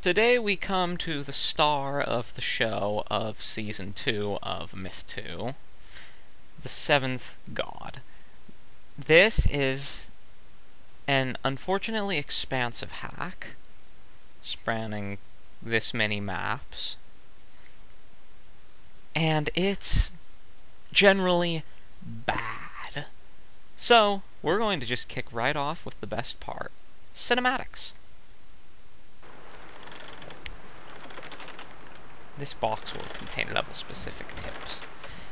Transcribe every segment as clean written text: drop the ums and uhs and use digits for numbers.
Today we come to the star of the show of Season 2 of Myth 2, the Seventh God. This is an unfortunately expansive hack, spanning this many maps, and it's generally bad. So, we're going to just kick right off with the best part, cinematics. This box will contain level-specific tips.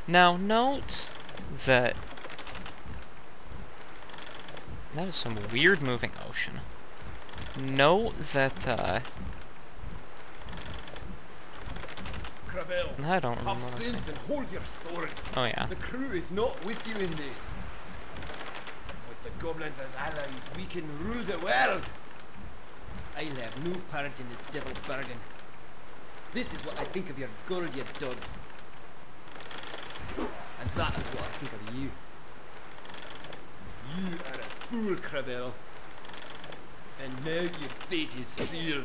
Now, note that that is some weird moving ocean. Note that, Cravel, I don't remember have what I'm sins saying. and hold your sword. Oh yeah. The crew is not with you in this. With the goblins as allies, we can rule the world. I'll have no part in this devil's bargain. This is what I think of your girl, you dog. And that is what I think of you. You are a fool, Cravel. And now your fate is sealed.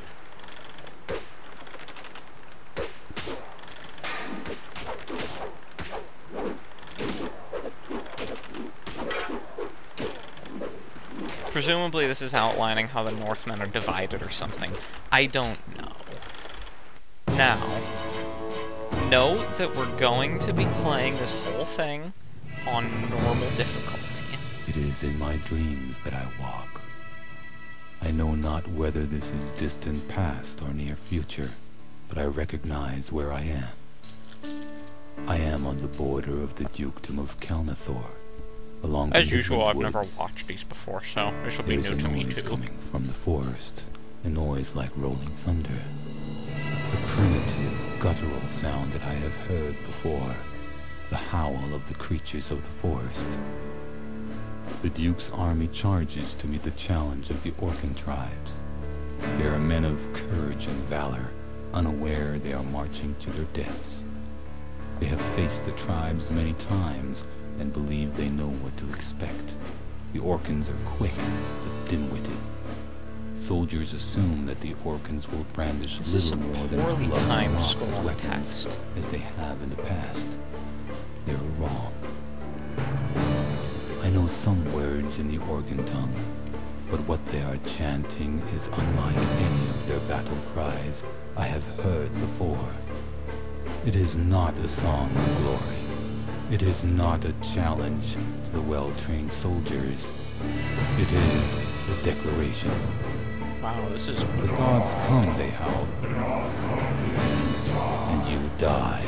Presumably this is outlining how the Northmen are divided or something. I don't know. Now, note that we're going to be playing this whole thing on normal difficulty. It is in my dreams that I walk. I know not whether this is distant past or near future, but I recognize where I am. I am on the border of the Dukedom of Kelnathor, along As the usual, I've Midland never woods. watched these before, so this will be There's new a to me noise too. coming from the forest, a noise like rolling thunder. A primitive, guttural sound that I have heard before, the howl of the creatures of the forest. The Duke's army charges to meet the challenge of the Orcan tribes. They are men of courage and valor, unaware they are marching to their deaths. They have faced the tribes many times and believe they know what to expect. The Orcans are quick, but dim-witted. Soldiers assume that the Orcans will brandish This is little some more than poorly clubs and timed rocks scroll as on weapons, text. as they have in the past. They are wrong. I know some words in the Orcan tongue, but what they are chanting is unlike any of their battle cries I have heard before. It is not a song of glory. It is not a challenge to the well-trained soldiers. It is a declaration. Wow, this is The gods come, they howl. And you die.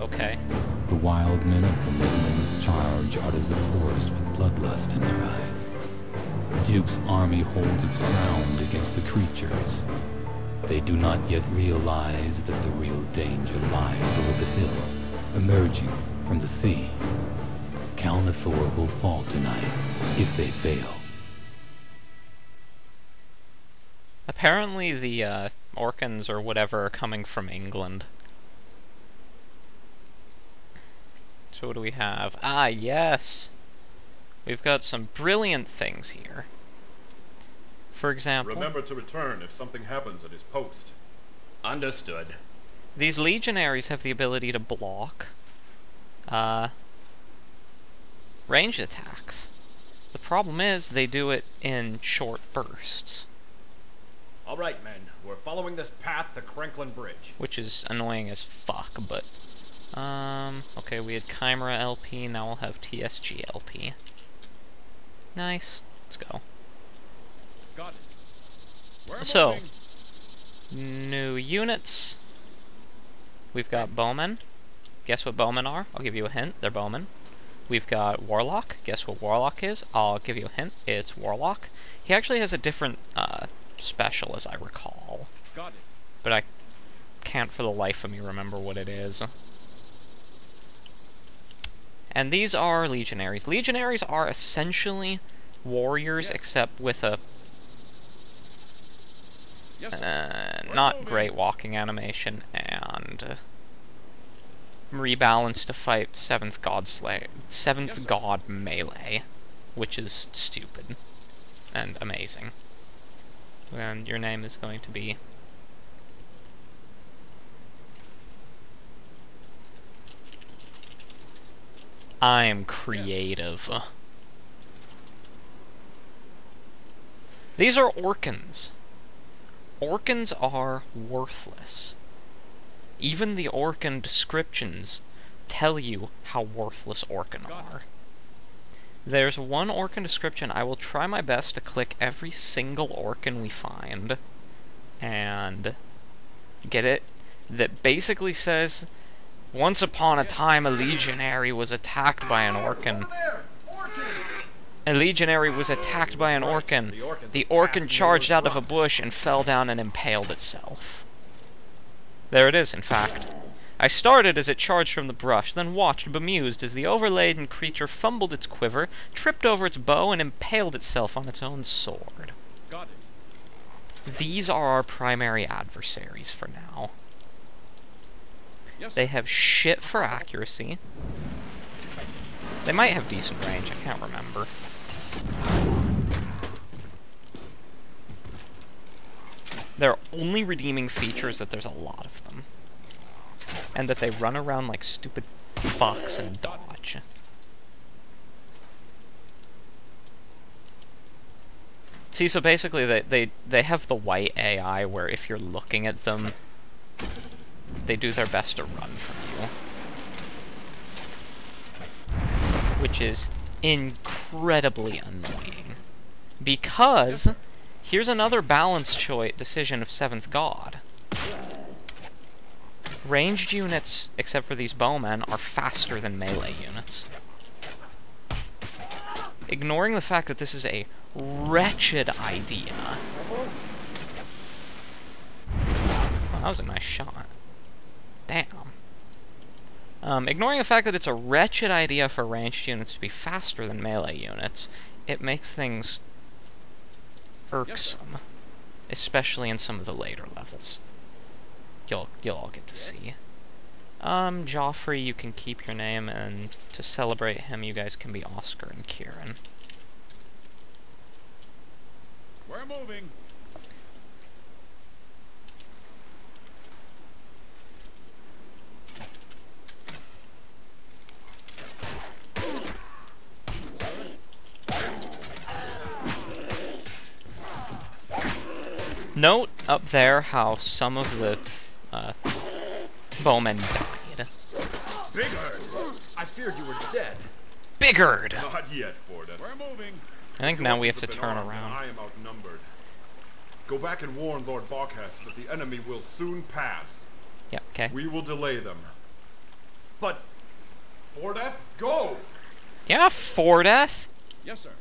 okay. The wild men of the Midlands charge out of the forest with bloodlust in their eyes. The Duke's army holds its ground against the creatures. They do not yet realize that the real danger lies over the hill, emerging from the sea. Kelnathor will fall tonight, if they fail. Apparently the, Orcans or whatever are coming from England. So what do we have? Ah, yes! We've got some brilliant things here. For example, Remember to return if something happens at his post. Understood. these legionaries have the ability to block, ranged attacks. The problem is, they do it in short bursts, All right, men. We're following this path to Cranklin Bridge. which is annoying as fuck, but... okay, we had Chimera LP, now we'll have TSG LP. Nice. Let's go. Got it. We're So, moving. new units. We've got Bowmen. Guess what Bowmen are? I'll give you a hint. They're Bowmen. We've got Warlock. Guess what Warlock is? I'll give you a hint. It's Warlock. He actually has a different, special, as I recall. Got it. But I can't for the life of me remember what it is. And these are Legionaries. Legionaries are essentially warriors, except with a Yes, sir. not great walking animation, and rebalance to fight 7th God God melee, which is stupid and amazing. And your name is going to be... I'm creative. These are Orkans. Orkans are worthless. Even the Orkan descriptions tell you how worthless Orkan are. There's one Orkan description. I will try my best to click every single Orkan we find and get it, that basically says, once upon a time a legionary was attacked by an Orkan. A legionary was attacked by an Orkan. The Orkan charged out of a bush and fell down and impaled itself. There it is, in fact. I started as it charged from the brush, then watched bemused as the overladen creature fumbled its quiver, tripped over its bow, and impaled itself on its own sword. Got it. These are our primary adversaries for now. Yes, They have shit for accuracy. They might have decent range, I can't remember. Their only redeeming feature is that there's a lot of them. And that they run around like stupid fucks and dodge. See, so basically they have the white AI where if you're looking at them, they do their best to run from you. Which is incredibly annoying. Because, here's another balance decision of 7th God. Ranged units, except for these bowmen, are faster than melee units. Ignoring the fact that this is a wretched idea. Oh, that was a nice shot. Damn. Ignoring the fact that it's a wretched idea for ranged units to be faster than melee units, it makes things irksome. Especially in some of the later levels. You'll all get to see. Joffrey, you can keep your name, and to celebrate him, you guys can be Oscar and Kieran. we're moving. Note up there how some of the bowmen died. Bigger. I feared you were dead. Bigard! Not yet, Forda. We're moving. I think now we have to turn around. I am outnumbered. Go back and warn Lord Bokheth that the enemy will soon pass. Yeah, okay. We will delay them. But, Forda, go! Yeah, Fordeth! Yes, sir.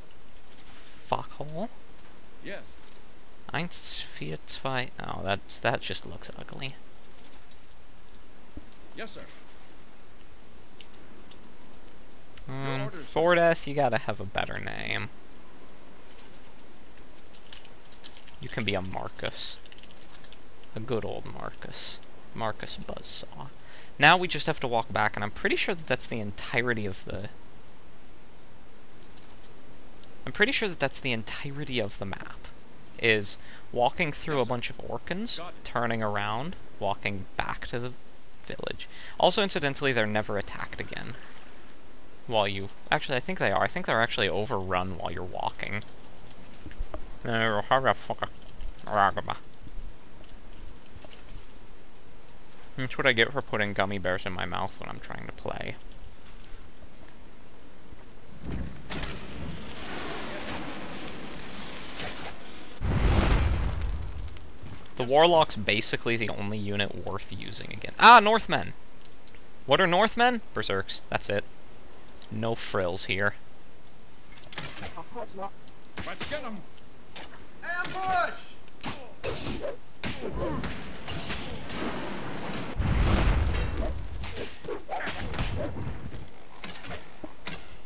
Fuckhole. Yes. 1, 4, 2... Oh, that just looks ugly. Yes, sir. Fordeth, you gotta have a better name. You can be a Marcus. A good old Marcus. Marcus Buzzsaw. Now we just have to walk back, and I'm pretty sure that that's the entirety of the... I'm pretty sure that that's the entirety of the map. Is walking through a bunch of Orkans, turning around, walking back to the village. Also, incidentally, they're never attacked again. While you... Actually, I think they are. I think they're actually overrun while you're walking. That's what I get for putting gummy bears in my mouth when I'm trying to play. The Warlock's basically the only unit worth using again. Ah, Northmen! What are Northmen? Berserks. That's it. No frills here. Let's get them. Ambush!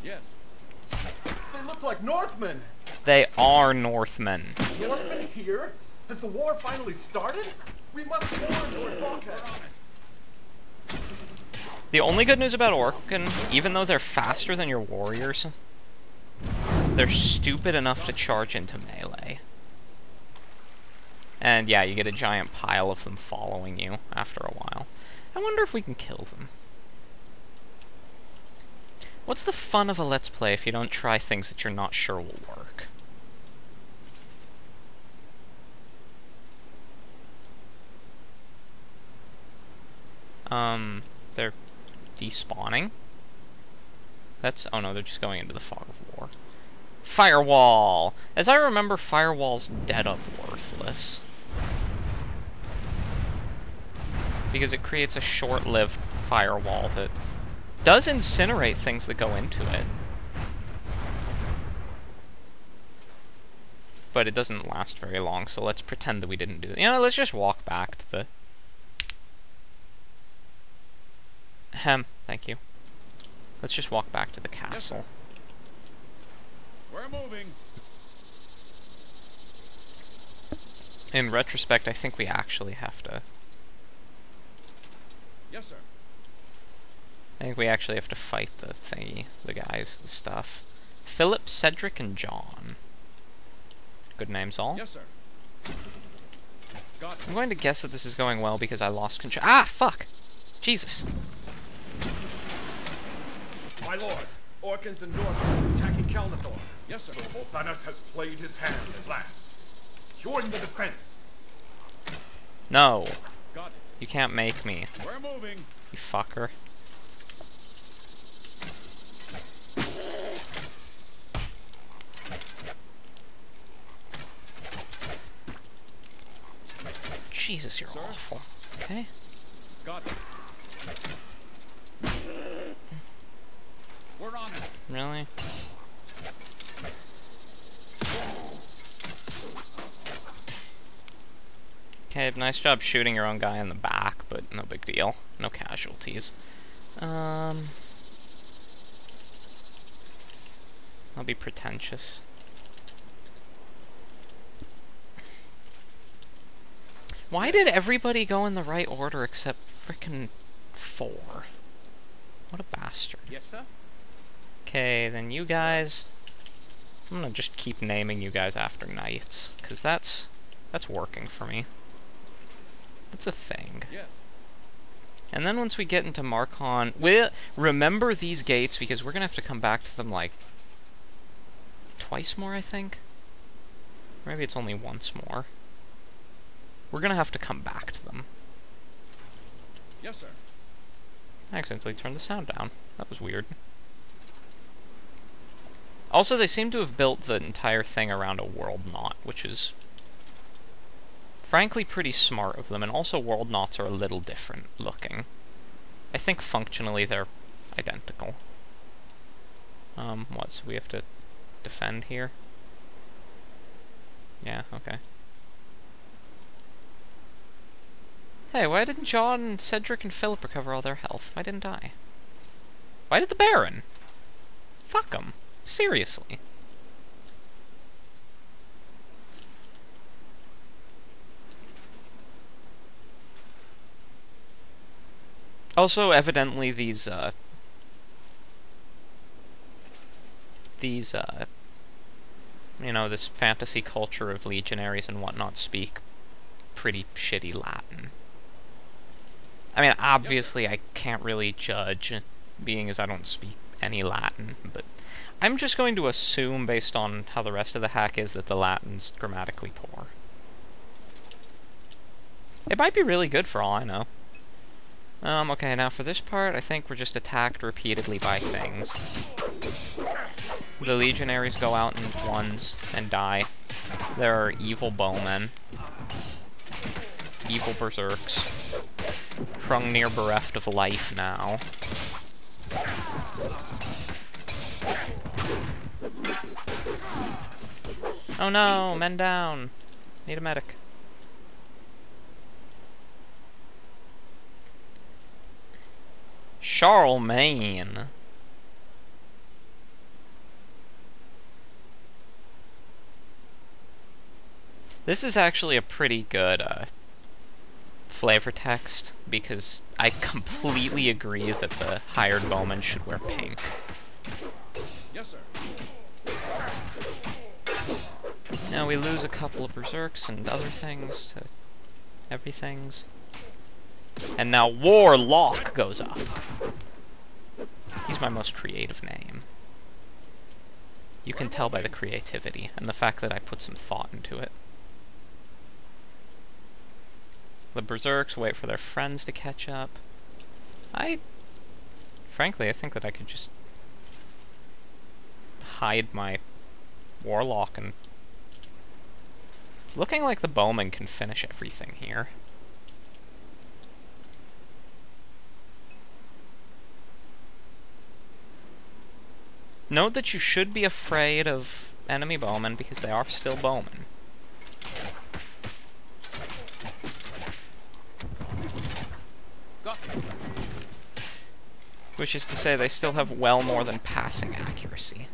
Yes. They look like Northmen! They are Northmen. Northmen here? Has the war finally started? We must warn Lord Bokheth. The only good news about Orkan, even though they're faster than your warriors, they're stupid enough to charge into melee. And yeah, you get a giant pile of them following you after a while. I wonder if we can kill them. What's the fun of a Let's Play if you don't try things that you're not sure will work? They're despawning? Oh no, they're just going into the fog of war. Firewall! As I remember, Firewall's dead up worthless. Because it creates a short-lived firewall that does incinerate things that go into it. But it doesn't last very long, so let's pretend that we didn't do it. You know, let's just walk back to the... thank you. Let's just walk back to the castle. Yes, we're moving. In retrospect, I think we actually have to... Yes, sir. I think we actually have to fight the thingy, the guys, the stuff. Philip, Cedric, and John. Good names all. Yes, sir. Got it. I'm going to guess that this is going well because I lost control. Ah, fuck! Jesus. My lord, Orkans and Northmen attacking Kelnathor. Yes, sir. So Volthanus has played his hand at last. Join the defense. No. Got it. You can't make me, We're moving. you fucker. Jesus, you're awful. Okay. Got it. We're on it. Really? Okay, nice job shooting your own guy in the back, but no big deal. No casualties. I'll be pretentious. Why did everybody go in the right order except frickin' 4? What a bastard. Yes, sir. Okay, then you guys... I'm gonna just keep naming you guys after knights, because that's working for me. That's a thing. Yeah. And then once we get into Marcon... we'll remember these gates, because we're gonna have to come back to them, like... twice more, I think? Maybe it's only once more. We're gonna have to come back to them. Yes, sir. I accidentally turned the sound down. That was weird. Also, they seem to have built the entire thing around a world knot, which is frankly pretty smart of them, and also world knots are a little different looking. I think functionally they're identical. What, so we have to defend here? Yeah, okay. Hey, why didn't John, Cedric, and Philip recover all their health? Why didn't I? Why did the Baron? Fuck 'em. Seriously. Also, evidently, these, you know, this fantasy culture of legionaries and whatnot speak pretty shitty Latin. I mean, obviously, I can't really judge, being as I don't speak any Latin, but I'm just going to assume, based on how the rest of the hack is, that the Latin's grammatically poor. It might be really good for all I know. Okay, now for this part, I think we're just attacked repeatedly by things. The legionaries go out in ones and die. There are evil bowmen. Evil berserks. Hrungnir bereft of life now. Oh no, men down. Need a medic. Charlemagne. This is actually a pretty good flavor text, because I completely agree that the hired bowmen should wear pink. Yes, sir. Now we lose a couple of berserks and other things to everythings. And now Warlock goes up. He's my most creative name. You can tell by the creativity and the fact that I put some thought into it. The berserks wait for their friends to catch up. Frankly, I think that I could just hide my Warlock and... It's looking like the bowman can finish everything here. Note that you should be afraid of enemy bowmen because they are still bowmen. Which is to say they still have well more than passing accuracy.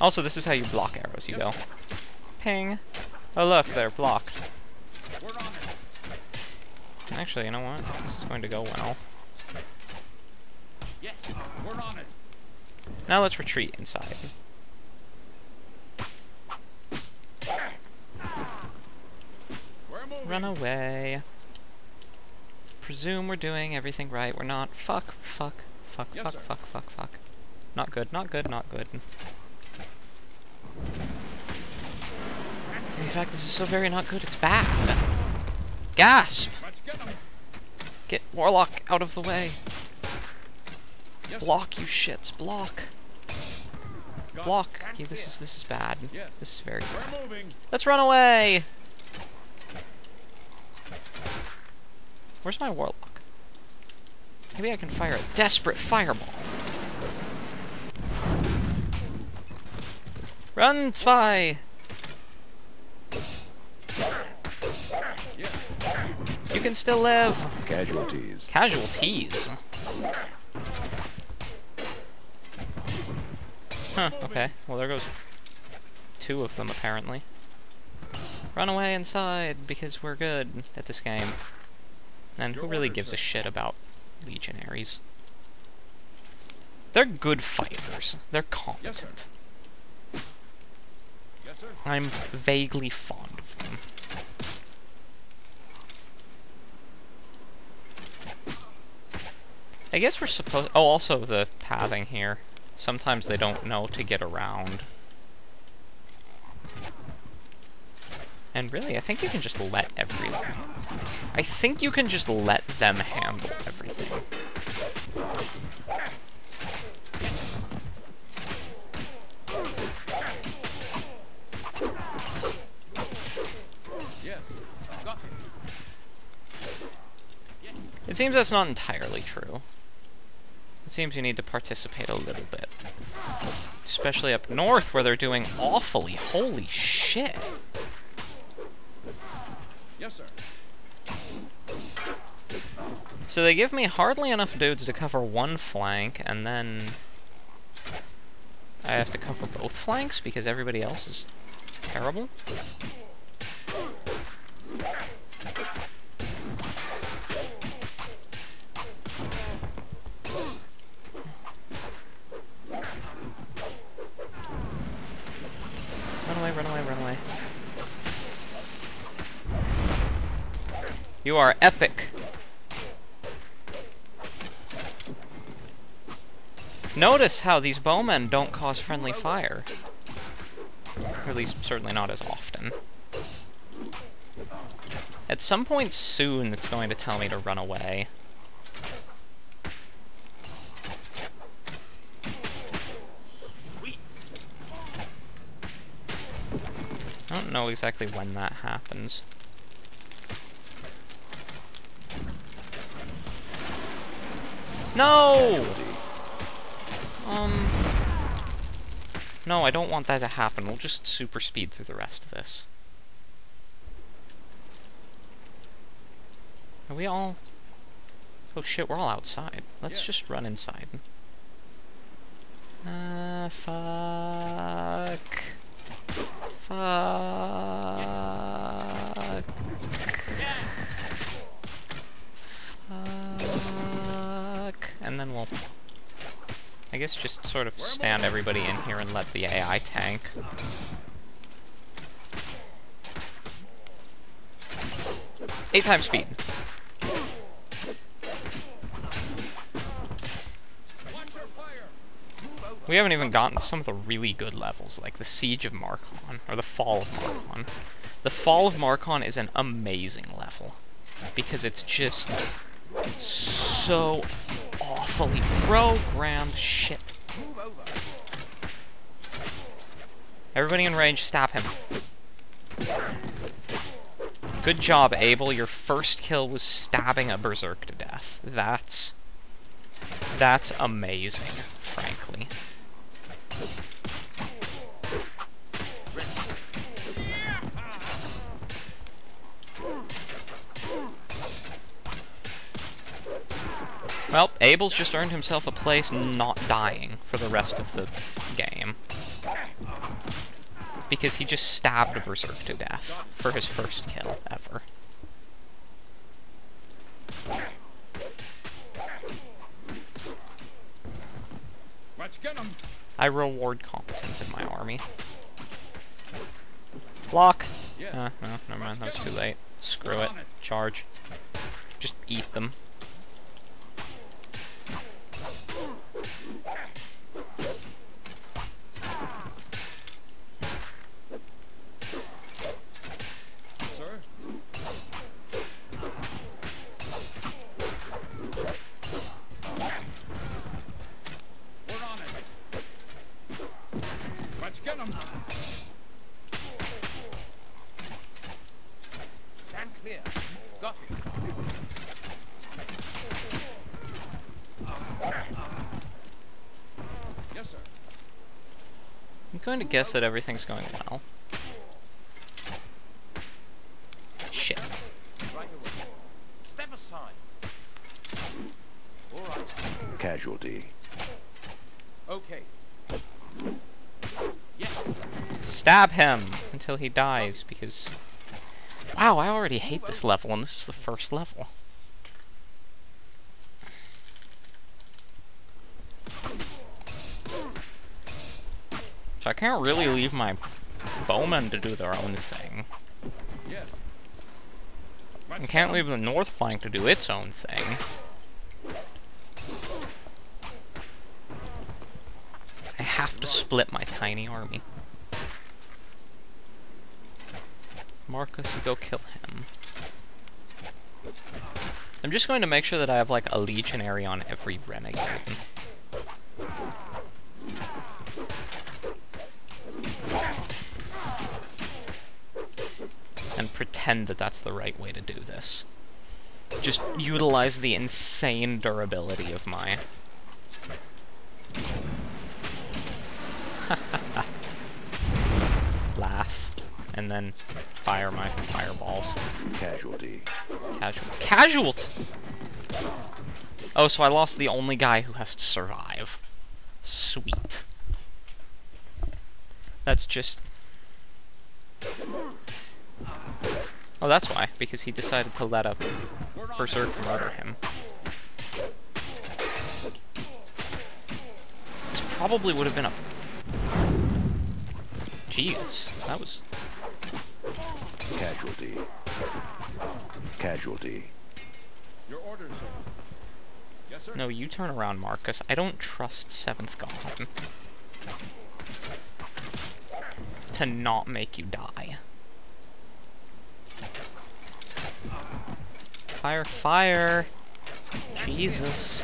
Also, this is how you block arrows. You go, ping. Oh look, they're blocked. Actually, you know what? This is going to go well. Yes, we're on it. Now let's retreat inside. Run away. Presume we're doing everything right. We're not. Fuck, fuck, fuck, Yes, fuck, sir. fuck, fuck, fuck. Not good, not good, not good. In fact, this is so very not good, it's bad. Gasp! Get Warlock out of the way. Block, you shits, block. Block. Okay, this is bad. This is very bad. Let's run away! Where's my Warlock? Maybe I can fire a desperate fireball. Run, Spy! You can still live! Casualties. Casualties? Huh, okay. Well, there goes 2 of them, apparently. Run away inside, because we're good at this game. And who really gives a shit about legionaries? They're good fighters. They're competent. Yes, sir. I'm vaguely fond of them. I guess we're supposed... Oh, also the pathing here. Sometimes they don't know to get around. And really, I think you can just let everyone... I think you can just let them handle everything. It seems that's not entirely true. It seems you need to participate a little bit. Especially up north, where they're doing awfully. Holy shit! Yes, sir. So they give me hardly enough dudes to cover one flank, and then... I have to cover both flanks because everybody else is terrible? Run away, run away, run away. You are epic. Notice how these bowmen don't cause friendly fire. Or at least, certainly not as often. At some point soon, it's going to tell me to run away. I don't know exactly when that happens. No! No, I don't want that to happen. We'll just super speed through the rest of this. Are we all... Oh shit, we're all outside. Let's just run inside. Fuck. Fuck. Fuck. And then we'll... I guess just sort of stand everybody in here and let the AI tank. Eight times speed. We haven't even gotten to some of the really good levels, like the Siege of Markon, or the Fall of Markon. The Fall of Markon is an amazing level, because it's just so awfully programmed shit. Everybody in range, stab him. Good job, Abel. Your first kill was stabbing a berserk to death. That's amazing, frankly. Well, Abel's just earned himself a place not dying for the rest of the game. Because he just stabbed a berserk to death for his first kill ever. I reward competence in my army. Block! No, never mind, that was too late. Screw it. Charge. Just eat them. I'm going to guess that everything's going well. Shit. Step aside. All right. Casualty. Okay. Yes. Stab him until he dies, because... Wow, I already hate this level, and this is the first level. So I can't really leave my bowmen to do their own thing. I can't leave the north flank to do its own thing. I have to split my tiny army. Marcus, you go kill him. I'm just going to make sure that I have, like, a legionary on every renegade. And pretend that that's the right way to do this. Just utilize the insane durability of my... Laugh. And then fire my fireballs. Casualty. Casualty! Oh, so I lost the only guy who has to survive. Sweet. That's just... Oh, that's why. Because he decided to let a berserk murder him. This probably would have been a... Jeez, that was... Casualty. Casualty. Your orders, sir. Yes, sir. No, you turn around, Marcus. I don't trust 7th God to not make you die. Fire, fire! Jesus.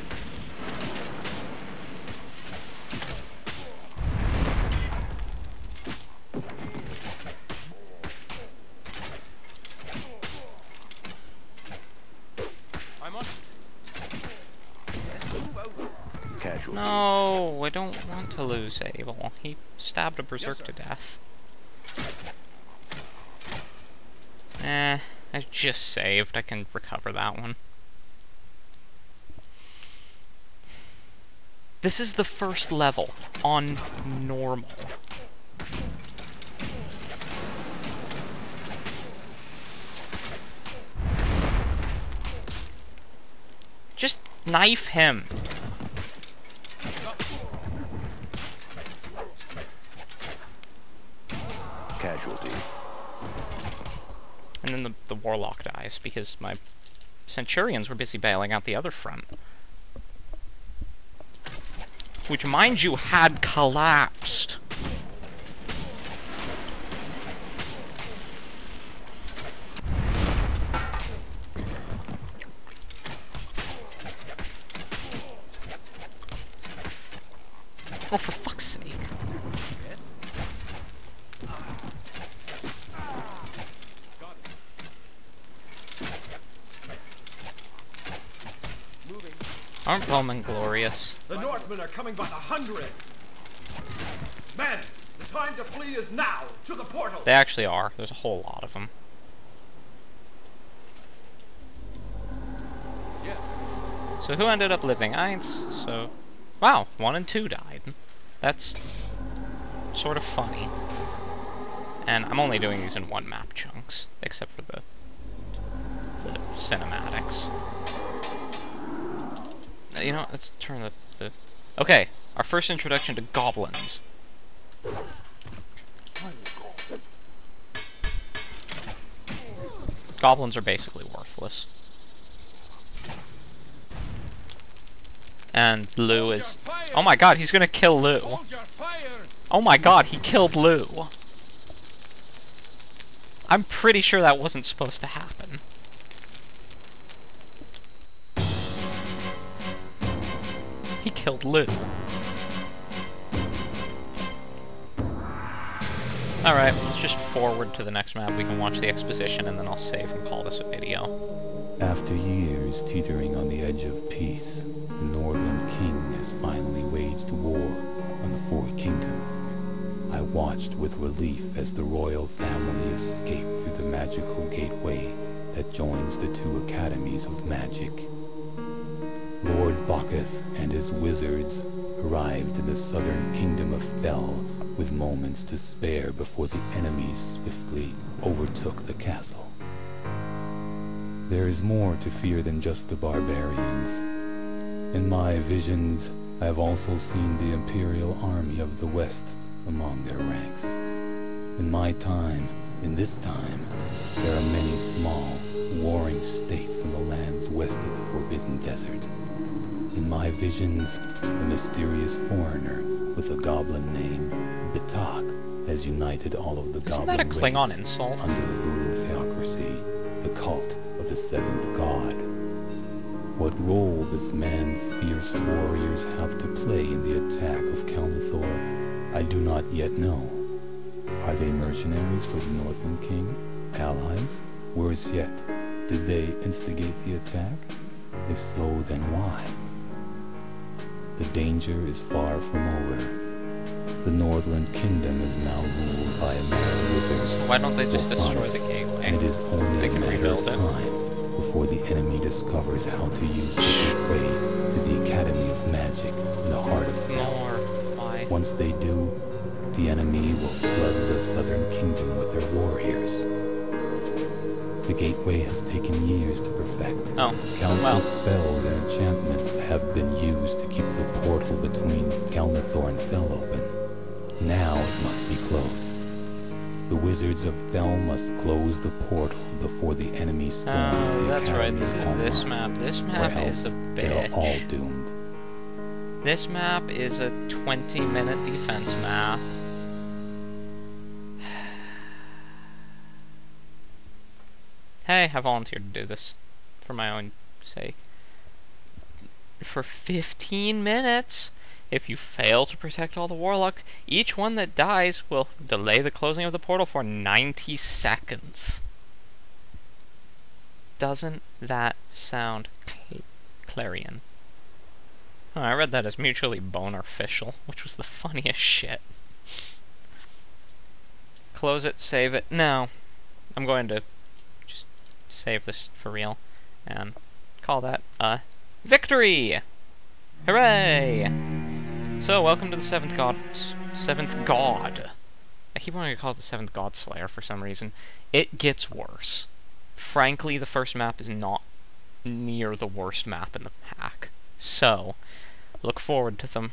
Casualty. No, I don't want to lose Abel. He stabbed a berserk to death. I just saved. I can recover that one. This is the first level on normal. Just knife him. And then the warlock dies, because my centurions were busy bailing out the other front. Which, mind you, had collapsed. Oh, for fuck's sake. Aren't Bowmen glorious? The Northmen are coming by the hundreds! Men, the time to flee is now! To the portal! They actually are. There's a whole lot of them. So who ended up living? So... Wow, 1 and 2 died. That's sort of funny. And I'm only doing these in 1 map chunks, except for the cinematics. You know what, let's turn the... Okay, our first introduction to goblins. Goblins are basically worthless. And Lou is... Oh my god, he's gonna kill Lou. Oh my god, he killed Lou. I'm pretty sure that wasn't supposed to happen. He killed Lou. Alright, let's just forward to the next map. We can watch the exposition and then I'll save and call this a video. After years teetering on the edge of peace, the Northland King has finally waged war on the 4 kingdoms. I watched with relief as the royal family escaped through the magical gateway that joins the 2 academies of magic. Lord Bocketh and his wizards arrived in the southern kingdom of Fel with moments to spare before the enemies swiftly overtook the castle. There is more to fear than just the barbarians. In my visions, I have also seen the Imperial Army of the West among their ranks. In my time, in this time, there are many small, warring states in the lands west of the Forbidden Desert. In my visions, a mysterious foreigner with a goblin name, Bitak, has united all of the Isn't goblin that a Klingon race insult? under the brutal theocracy, the cult of the 7th god. What role this man's fierce warriors have to play in the attack of Kelnathor, I do not yet know. Are they mercenaries for the Northland King? Allies? Worse yet, did they instigate the attack? If so, then why? The danger is far from over. The Northland Kingdom is now ruled by a mad wizard. So why don't they just destroy Orphanus, the gateway? and it is only They a can matter rebuild of it. time before the enemy discovers how to use the gateway to the Academy of Magic in the heart of Fel. Nor why? Once they do, the enemy will flood the southern kingdom with their warriors. The gateway has taken years to perfect. Oh, Countless well. spells and enchantments have been used to keep the portal between Kelnathor and Fel open. Now it must be closed. The wizards of Fel must close the portal before the enemy storms the That's right, Academy this of is this Hogwarts, map. This or map else is a they are all bitch. doomed. This map is a 20-minute defense map. Hey, I volunteered to do this for my own sake. For 15 minutes, if you fail to protect all the warlocks, each one that dies will delay the closing of the portal for 90 seconds. Doesn't that sound clarion? Oh, I read that as mutually bonerficial, which was the funniest shit. Close it, save it. No. I'm going to just save this for real and call that a victory! Hooray! So, welcome to the 7th God. I keep wanting to call it the 7th God Slayer for some reason. It gets worse. Frankly, the first map is not near the worst map in the pack. So, look forward to them.